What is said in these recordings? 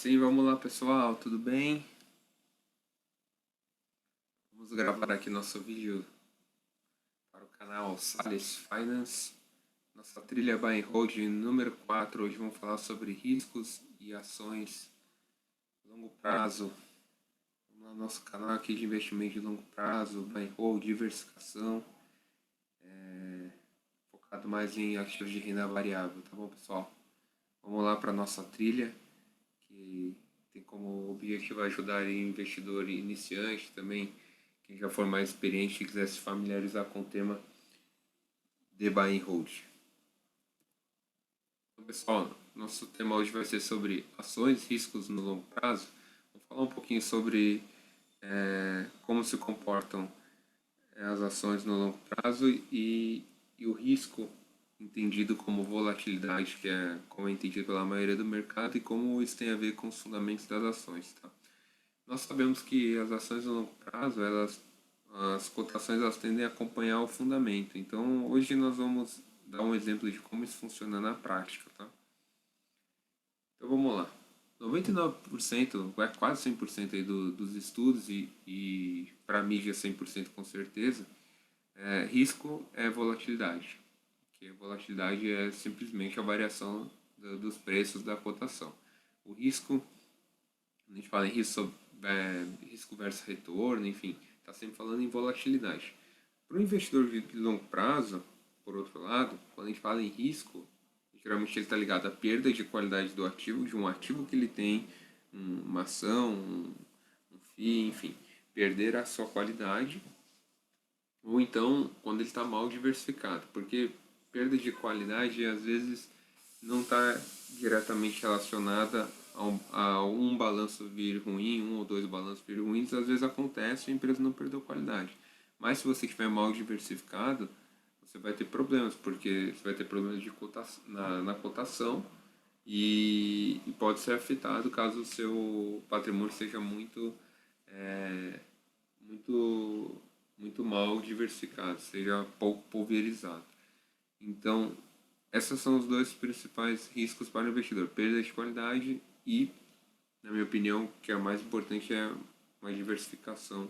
Sim, vamos lá pessoal, tudo bem? Vamos gravar aqui nosso vídeo para o canal Sales Finance. Nossa trilha Buy and Hold número 4. Hoje vamos falar sobre riscos e ações de longo prazo. Vamos lá, nosso canal aqui de investimento de longo prazo, Buy and Hold, diversificação, focado mais em ativos de renda variável, tá bom pessoal? Vamos lá para a nossa trilha, que tem como objetivo ajudar investidor iniciante também, quem já for mais experiente e quiser se familiarizar com o tema de Buy and Hold. Então, pessoal, nosso tema hoje vai ser sobre ações, riscos no longo prazo. Vamos falar um pouquinho sobre como se comportam as ações no longo prazo e o risco entendido como volatilidade, que é como é entendido pela maioria do mercado, e como isso tem a ver com os fundamentos das ações. Tá? Nós sabemos que as ações no longo prazo, as cotações elas tendem a acompanhar o fundamento. Então, hoje nós vamos dar um exemplo de como isso funciona na prática. Tá? Então, vamos lá. 99%, quase 100% aí dos estudos e para a mídia 100% com certeza, risco é volatilidade. Que a volatilidade é simplesmente a variação dos preços da cotação. O risco, a gente fala em risco versus retorno, enfim, está sempre falando em volatilidade. Para o investidor de longo prazo, por outro lado, quando a gente fala em risco, geralmente ele está ligado à perda de qualidade do ativo, de um ativo que ele tem, uma ação, um FII, enfim, perder a sua qualidade, ou então quando ele está mal diversificado, porque perda de qualidade às vezes não está diretamente relacionada a um balanço vir ruim, um ou dois balanços vir ruins, às vezes acontece e a empresa não perdeu qualidade. Mas se você estiver mal diversificado, você vai ter problemas, porque você vai ter problemas de na cotação e pode ser afetado caso o seu patrimônio seja muito, muito mal diversificado, seja pouco pulverizado. Então, esses são os dois principais riscos para o investidor: perda de qualidade e, na minha opinião, que é o mais importante é uma diversificação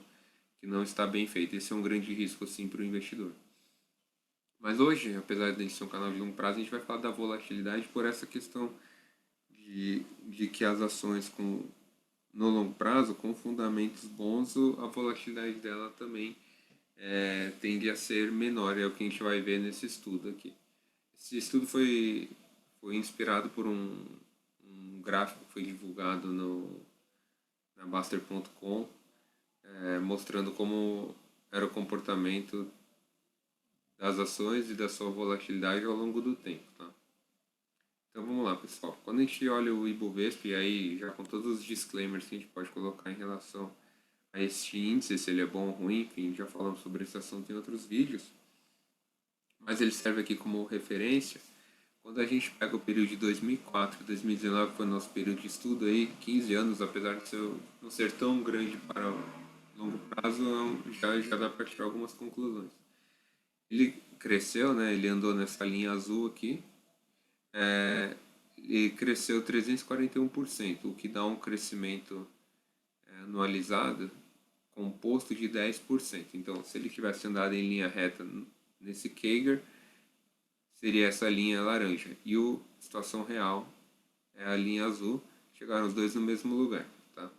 que não está bem feita. Esse é um grande risco, sim, para o investidor. Mas hoje, apesar de a gente ser um canal de longo prazo, a gente vai falar da volatilidade por essa questão de que as ações no longo prazo, com fundamentos bons, a volatilidade dela também tende a ser menor. É o que a gente vai ver nesse estudo aqui. Esse estudo foi inspirado por um gráfico que foi divulgado na Baster.com, mostrando como era o comportamento das ações e da sua volatilidade ao longo do tempo. Tá? Então vamos lá, pessoal. Quando a gente olha o Ibovespa, e aí já com todos os disclaimers que a gente pode colocar em relação a este índice, se ele é bom ou ruim, enfim, já falamos sobre esse assunto em outros vídeos, mas ele serve aqui como referência. Quando a gente pega o período de 2004 e 2019, que foi o nosso período de estudo, aí, 15 anos, apesar de não ser tão grande para o longo prazo, já dá para tirar algumas conclusões. Ele cresceu, né? Ele andou nessa linha azul aqui, e cresceu 341%, o que dá um crescimento anualizado composto de 10%. Então, se ele tivesse andado em linha reta nesse CAGR, seria essa linha laranja. E a situação real é a linha azul. Chegaram os dois no mesmo lugar. Tá?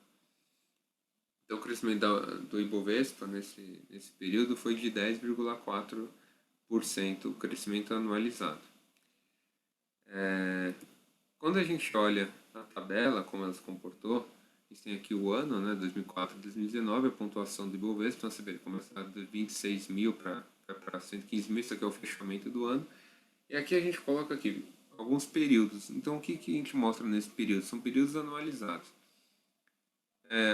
Então, o crescimento do Ibovespa nesse período foi de 10,4% o crescimento anualizado. Quando a gente olha a tabela, como ela se comportou, a gente tem aqui o ano, né, 2004 e 2019, a pontuação do Ibovespa, então você vê, começa de 26 mil para 115 mil, isso aqui é o fechamento do ano. E aqui a gente coloca aqui alguns períodos. Então, o que a gente mostra nesse período? São períodos anualizados.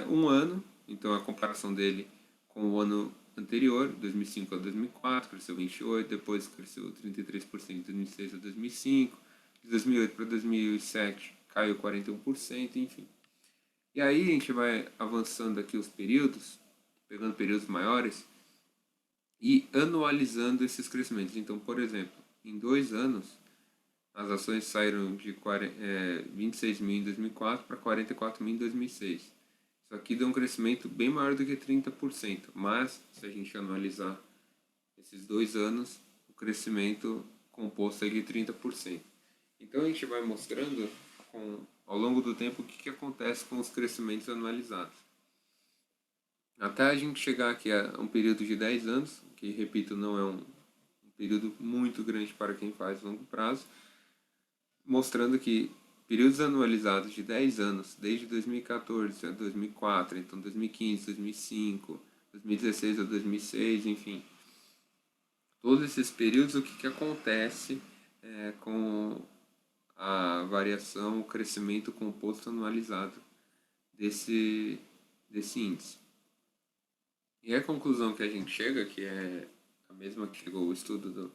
Um ano, então a comparação dele com o ano anterior, 2005 a 2004, cresceu 28%, depois cresceu 33% de 2006 a 2005, de 2008 para 2007 caiu 41%, enfim. E aí a gente vai avançando aqui os períodos, pegando períodos maiores e anualizando esses crescimentos. Então, por exemplo, em 2 anos, as ações saíram de 26 mil em 2004 para 44 mil em 2006. Isso aqui deu um crescimento bem maior do que 30%, mas se a gente analisar esses 2 anos, o crescimento composto é de 30%. Então a gente vai mostrando ao longo do tempo o que acontece com os crescimentos anualizados. Até a gente chegar aqui a um período de 10 anos, que, repito, não é um período muito grande para quem faz longo prazo, mostrando que períodos anualizados de 10 anos, desde 2014 a 2004, então 2015, 2005, 2016 a 2006, enfim, todos esses períodos, o que acontece com a variação, o crescimento composto anualizado desse índice. E a conclusão que a gente chega, que é a mesma que chegou o estudo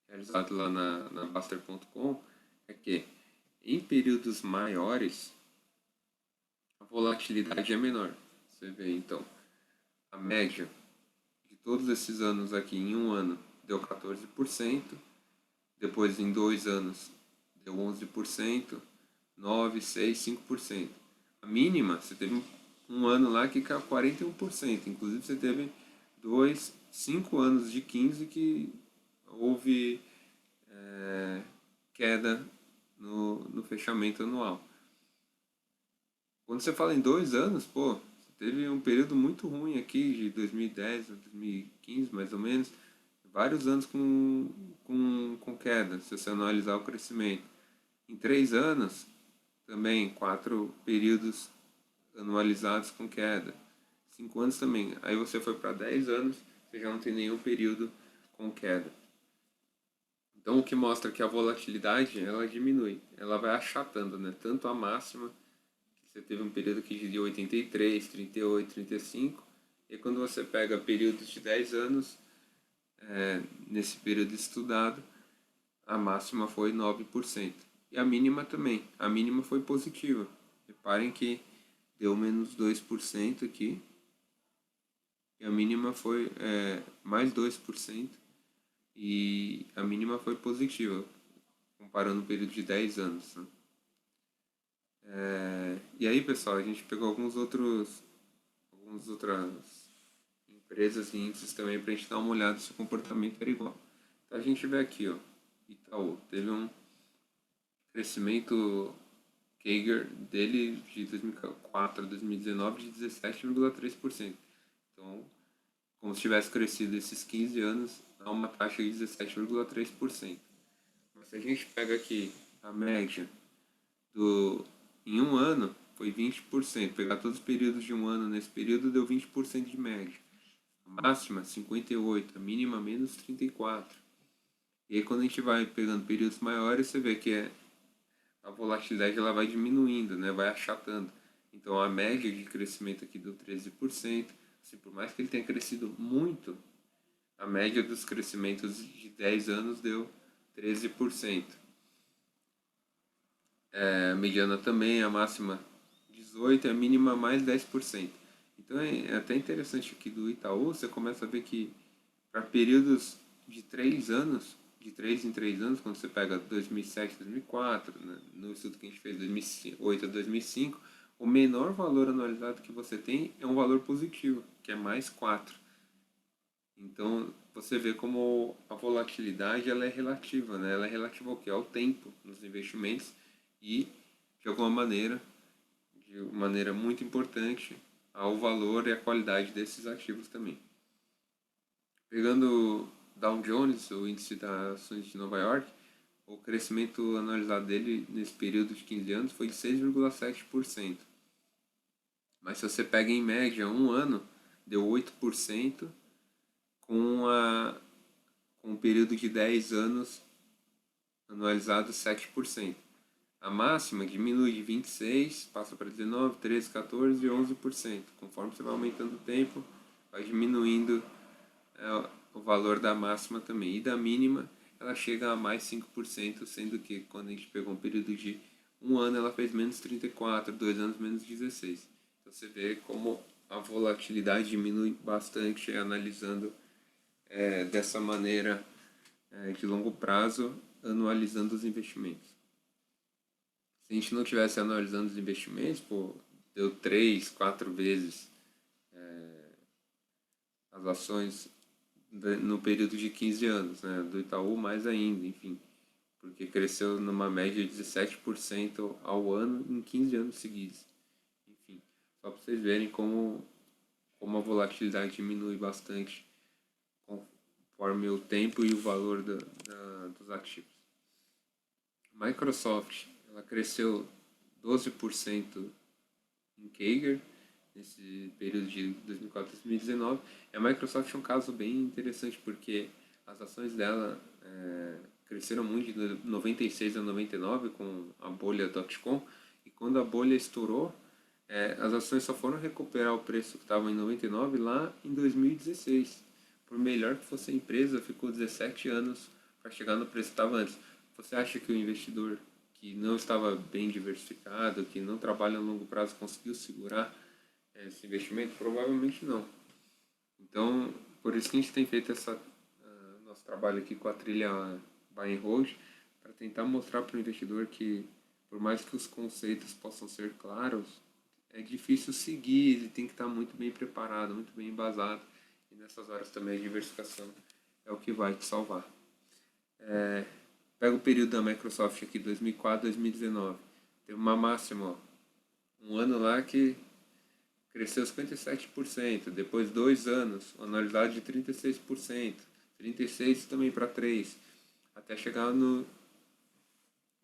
realizado lá na Baster.com, é que em períodos maiores a volatilidade é menor. Você vê então a média de todos esses anos aqui em um ano deu 14%, depois em 2 anos deu 11%, 9%, 6%, 5%. A mínima, você teve um ano lá que caiu 41%, inclusive você teve 5 anos de 15 que houve queda no fechamento anual. Quando você fala em 2 anos, pô, você teve um período muito ruim aqui, de 2010 a 2015, mais ou menos, vários anos com queda, se você analisar o crescimento. Em 3 anos, também 4 períodos anualizados com queda. 5 anos também. Aí você foi para 10 anos, você já não tem nenhum período com queda. Então, o que mostra que a volatilidade ela diminui, ela vai achatando, né? Tanto a máxima, que você teve um período aqui de 83, 38, 35, e quando você pega períodos de 10 anos, nesse período estudado, a máxima foi 9%. E a mínima também. A mínima foi positiva. Reparem que deu menos 2% aqui. E a mínima foi mais 2%. E a mínima foi positiva, comparando o período de 10 anos. Né? E aí, pessoal, a gente pegou algumas outras empresas e índices também para a gente dar uma olhada se o comportamento era igual. Então a gente vê aqui, ó, Itaú, teve um crescimento CAGR dele de 2004 a 2019 de 17,3%. Então, como se tivesse crescido esses 15 anos a uma taxa de 17,3%. Mas se a gente pega aqui a média em um ano, foi 20%. Pegar todos os períodos de um ano nesse período deu 20% de média. A máxima, 58%, a mínima, menos 34%. E aí quando a gente vai pegando períodos maiores, você vê que a volatilidade ela vai diminuindo, né? Vai achatando. Então a média de crescimento aqui deu 13%. Assim, por mais que ele tenha crescido muito, a média dos crescimentos de 10 anos deu 13%. A mediana também, a máxima 18%, a mínima mais 10%. Então é até interessante aqui do Itaú, você começa a ver que para períodos de 3 anos, de 3 em 3 anos, quando você pega 2007 2004, né, no estudo que a gente fez 2008 a 2005, o menor valor anualizado que você tem é um valor positivo, que é mais 4. Então, você vê como a volatilidade ela é relativa, né? Ela é relativa ao quê? Ao tempo nos investimentos e, de alguma maneira, de maneira muito importante, ao valor e à qualidade desses ativos também. Pegando Dow Jones, o índice das ações de Nova York, o crescimento anualizado dele nesse período de 15 anos foi de 6,7%. Mas se você pega em média um ano, deu 8%, com um período de 10 anos anualizado 7%. A máxima diminui de 26%, passa para 19%, 13%, 14% e 11%. Conforme você vai aumentando o tempo, vai diminuindo o valor da máxima também. E da mínima, ela chega a mais 5%, sendo que quando a gente pegou um período de um ano, ela fez menos 34%, 2 anos menos 16%. Então você vê como a volatilidade diminui bastante analisando dessa maneira de longo prazo anualizando os investimentos. Se a gente não tivesse anualizando os investimentos, pô, deu 3, 4 vezes as ações no período de 15 anos, né? Do Itaú mais ainda, enfim, porque cresceu numa média de 17% ao ano em 15 anos seguidos. Enfim, só para vocês verem como a volatilidade diminui bastante conforme o tempo e o valor dos ativos. Microsoft, ela cresceu 12% em CAGR nesse período de 2004 a 2019. E a Microsoft é um caso bem interessante porque as ações dela cresceram muito de 96 a 99 com a bolha .com, e quando a bolha estourou, as ações só foram recuperar o preço que estava em 99 lá em 2016. Por melhor que fosse a empresa, ficou 17 anos para chegar no preço que estava antes. Você acha que o investidor que não estava bem diversificado, que não trabalha a longo prazo, conseguiu segurar esse investimento? Provavelmente não. Então, por isso que a gente tem feito nosso trabalho aqui com a trilha Buy and Hold, para tentar mostrar para o investidor que, por mais que os conceitos possam ser claros, é difícil seguir, ele tem que estar muito bem preparado, muito bem embasado, e nessas horas também a diversificação é o que vai te salvar. Pega o período da Microsoft aqui, 2004 2019. Teve uma máxima, um ano lá que cresceu 57%, depois 2 anos, uma anualidade de 36%, 36% também para 3%, até chegar no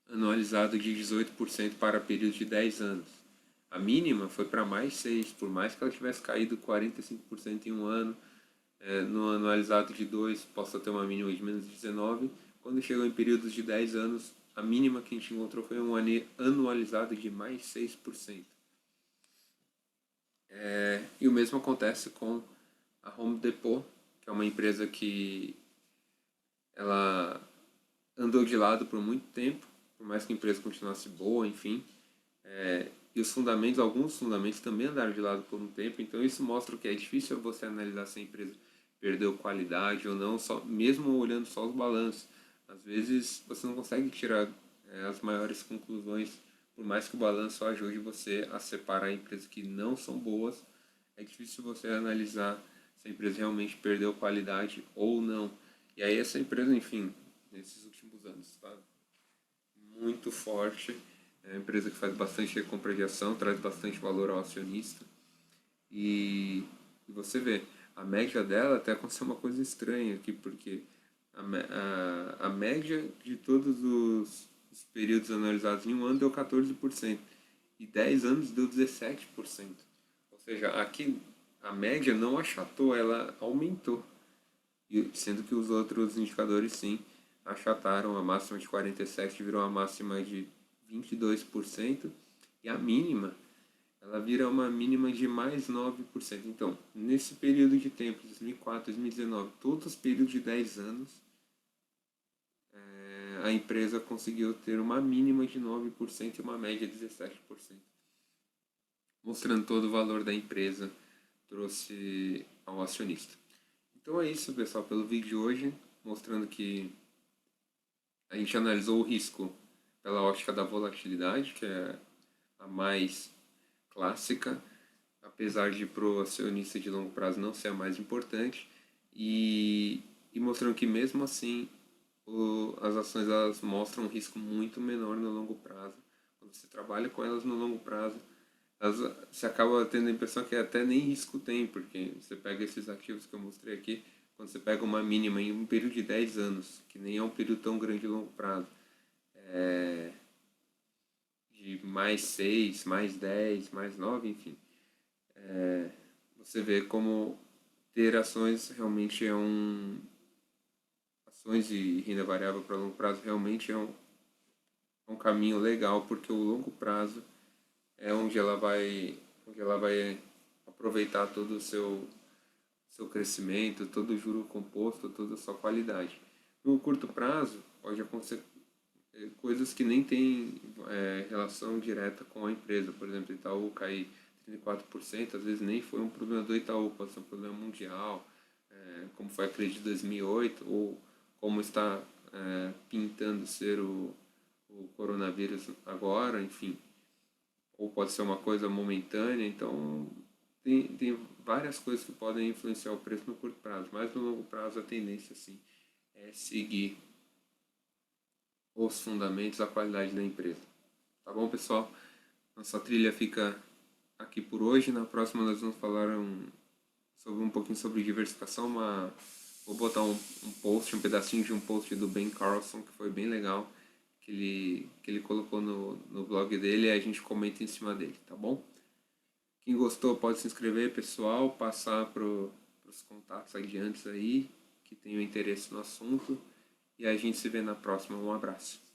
anualizado de 18% para período de 10 anos. A mínima foi para mais 6%, por mais que ela tivesse caído 45% em um ano, no anualizado de 2 possa ter uma mínima de menos 19%, quando chegou em períodos de 10 anos, a mínima que a gente encontrou foi um anualizado de mais 6%. E o mesmo acontece com a Home Depot, que é uma empresa que ela andou de lado por muito tempo, por mais que a empresa continuasse boa, enfim. E os fundamentos, alguns fundamentos também andaram de lado por um tempo, então isso mostra que é difícil você analisar se a empresa perdeu qualidade ou não, mesmo olhando só os balanços. Às vezes você não consegue tirar as maiores conclusões, por mais que o balanço ajude você a separar empresas que não são boas. É difícil você analisar se a empresa realmente perdeu qualidade ou não. E aí essa empresa, enfim, nesses últimos anos está muito forte. É uma empresa que faz bastante recompra de ação, traz bastante valor ao acionista. E você vê, a média dela até aconteceu uma coisa estranha aqui, porque a média de todos os períodos analisados em um ano deu 14%, e 10 anos deu 17%. Ou seja, aqui a média não achatou, ela aumentou, sendo que os outros indicadores sim achataram. A máxima de 47% virou a máxima de 22%, e a mínima ela vira uma mínima de mais 9%. Então, nesse período de tempo, 2004, 2019, todos os períodos de 10 anos, a empresa conseguiu ter uma mínima de 9% e uma média de 17%. Mostrando todo o valor da empresa, trouxe ao acionista. Então é isso, pessoal, pelo vídeo de hoje, mostrando que a gente analisou o risco pela ótica da volatilidade, que é a mais clássica, apesar de para o acionista de longo prazo não ser a mais importante, e mostrando que mesmo assim as ações elas mostram um risco muito menor no longo prazo. Quando você trabalha com elas no longo prazo, você acaba tendo a impressão que até nem risco tem, porque você pega esses ativos que eu mostrei aqui, quando você pega uma mínima em um período de 10 anos, que nem é um período tão grande de longo prazo, de mais 6, mais 10, mais 9, enfim, você vê como ter ações realmente ações de renda variável para longo prazo realmente é um caminho legal, porque o longo prazo é onde ela vai aproveitar todo o seu crescimento, todo o juro composto, toda a sua qualidade. No curto prazo, pode acontecer coisas que nem têm relação direta com a empresa. Por exemplo, Itaú cair 34%, às vezes nem foi um problema do Itaú, pode ser um problema mundial, como foi a crise de 2008, ou como está pintando ser o coronavírus agora, enfim, ou pode ser uma coisa momentânea, então tem várias coisas que podem influenciar o preço no curto prazo, mas no longo prazo a tendência assim é seguir os fundamentos, a qualidade da empresa. Tá bom, pessoal? Nossa trilha fica aqui por hoje. Na próxima nós vamos falar sobre um pouquinho sobre diversificação. Vou botar um post, um pedacinho de um post do Ben Carlson, que foi bem legal, que ele colocou no blog dele, e a gente comenta em cima dele, tá bom? Quem gostou pode se inscrever, pessoal, passar para os contatos adiantes aí, que tenham interesse no assunto, e a gente se vê na próxima. Um abraço.